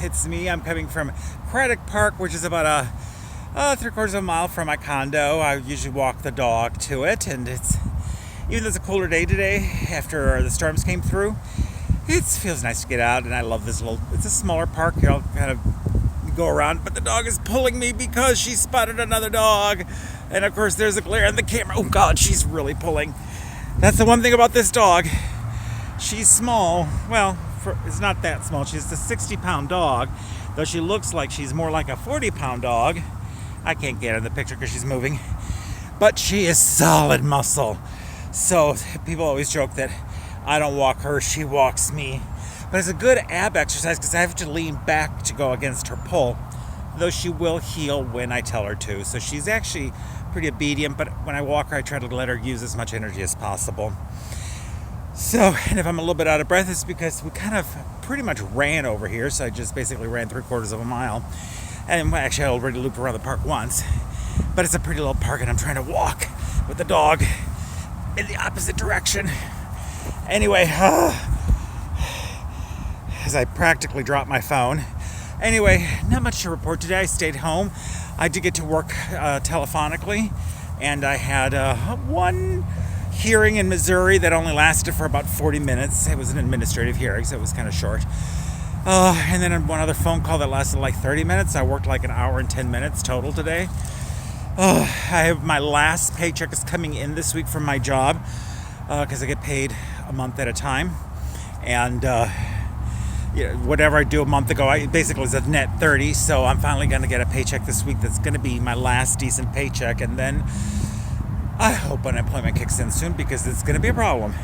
It's me. I'm coming from Craddock Park, which is about a 3/4 of a mile from my condo. I usually walk the dog to it, and even though it's a cooler day today after the storms came through, it feels nice to get out, and I love this it's a smaller park. I'll kind of go around, but the dog is pulling me because she spotted another dog, and of course there's a glare on the camera. Oh God, she's really pulling. That's the one thing about this dog. She's small. Well, it's not that small. She's a 60-pound dog, though she looks like she's more like a 40-pound dog. I can't get her in the picture because she's moving, but she is solid muscle. So people always joke that I don't walk her, she walks me. But it's a good ab exercise because I have to lean back to go against her pull, though she will heel when I tell her to. So she's actually pretty obedient, but when I walk her, I try to let her use as much energy as possible. So, and if I'm a little bit out of breath, it's because we kind of pretty much ran over here. So I just basically ran 3/4 of a mile. And actually, I already looped around the park once. But it's a pretty little park, and I'm trying to walk with the dog in the opposite direction. Anyway, as I practically dropped my phone. Anyway, not much to report today. I stayed home. I did get to work telephonically, and I had one hearing in Missouri that only lasted for about 40 minutes. It was an administrative hearing, so it was kind of short. And then one other phone call that lasted like 30 minutes. I worked like an hour and 10 minutes total today. I have my last paycheck is coming in this week from my job because I get paid a month at a time. And whatever I do a month ago, I basically was a net 30. So I'm finally going to get a paycheck this week that's going to be my last decent paycheck. And then I hope unemployment kicks in soon because it's going to be a problem.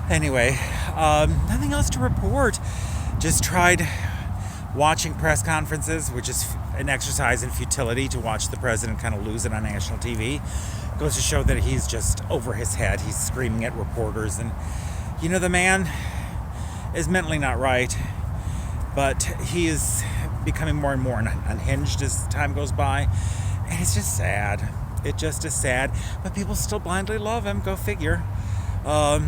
Anyway, nothing else to report. Just tried watching press conferences, which is an exercise in futility to watch the president kind of lose it on national TV. Goes to show that he's just over his head. He's screaming at reporters. And, the man is mentally not right, but he is becoming more and more unhinged as time goes by. And it's just sad. It just is sad, but people still blindly love him. Go figure. I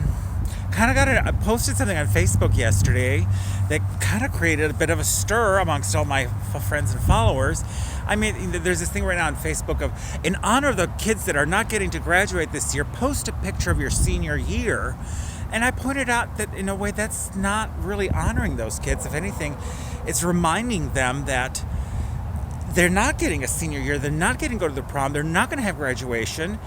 posted something on Facebook yesterday that kind of created a bit of a stir amongst all my friends and followers. I mean, there's this thing right now on Facebook of, in honor of the kids that are not getting to graduate this year, post a picture of your senior year. And I pointed out that in a way that's not really honoring those kids. If anything, it's reminding them that they're not getting a senior year. They're not getting to go to the prom. They're not going to have graduation.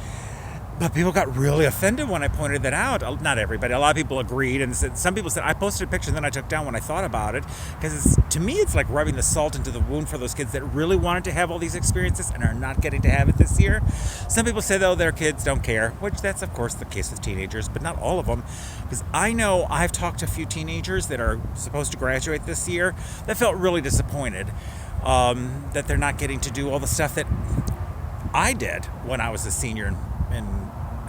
But people got really offended when I pointed that out. Not everybody. A lot of people agreed. And some people said, I posted a picture and then I took down when I thought about it. Because to me, it's like rubbing the salt into the wound for those kids that really wanted to have all these experiences and are not getting to have it this year. Some people say, though, their kids don't care. Which that's, of course, the case with teenagers. But not all of them. Because I know I've talked to a few teenagers that are supposed to graduate this year that felt really disappointed. That they're not getting to do all the stuff that I did when I was a senior in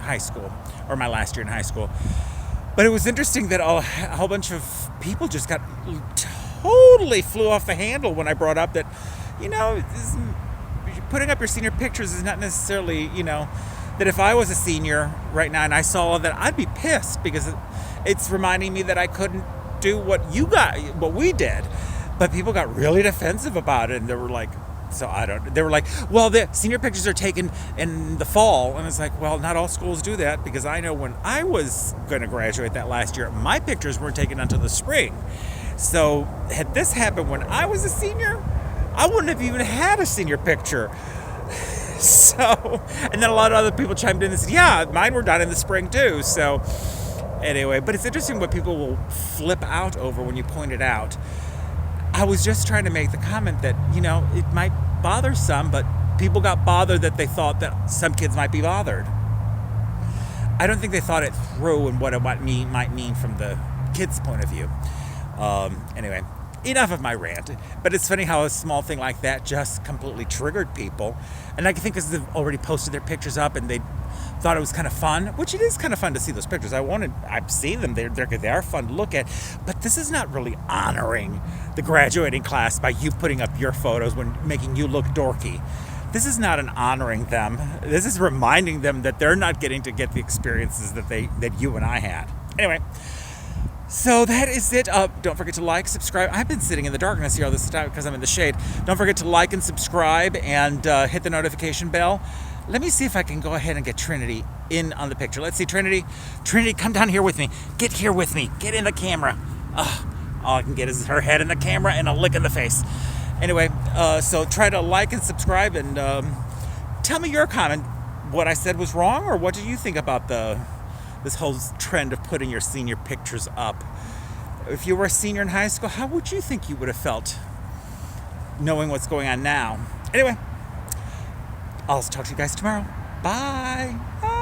high school, or my last year in high school. But it was interesting that a whole bunch of people just got totally flew off the handle when I brought up that, putting up your senior pictures is not necessarily, that if I was a senior right now and I saw all of that, I'd be pissed because it's reminding me that I couldn't do what we did. But people got really defensive about it, and they were like, they were like, well, the senior pictures are taken in the fall. And it's like, well, not all schools do that, because I know when I was going to graduate that last year, my pictures weren't taken until the spring. So had this happened when I was a senior, I wouldn't have even had a senior picture. So, and then a lot of other people chimed in and said, yeah, mine were done in the spring too. So anyway, but it's interesting what people will flip out over when you point it out. I was just trying to make the comment that, it might bother some, but people got bothered that they thought that some kids might be bothered. I don't think they thought it through and what it might mean from the kids' point of view. Anyway, enough of my rant. But it's funny how a small thing like that just completely triggered people. And I think because they've already posted their pictures up and they thought it was kind of fun, which it is kind of fun to see those pictures. I've seen them. They are fun to look at. But this is not really honoring the graduating class by you putting up your photos when making you look dorky. This is not an honoring them. This is reminding them that they're not getting to get the experiences that you and I had. Anyway, So that is it. Don't forget to like, subscribe. I've been sitting in the darkness here all this time because I'm in the shade. Don't forget to like and subscribe and hit the notification bell. Let me see if I can go ahead and get Trinity in on the picture. Let's see, Trinity. Trinity, come down here with me. Get here with me. Get in the camera. All I can get is her head in the camera and a lick in the face. Anyway, so try to like and subscribe and tell me your comment. What I said was wrong, or what do you think about this whole trend of putting your senior pictures up? If you were a senior in high school, how would you think you would have felt knowing what's going on now? Anyway, I'll talk to you guys tomorrow. Bye. Bye.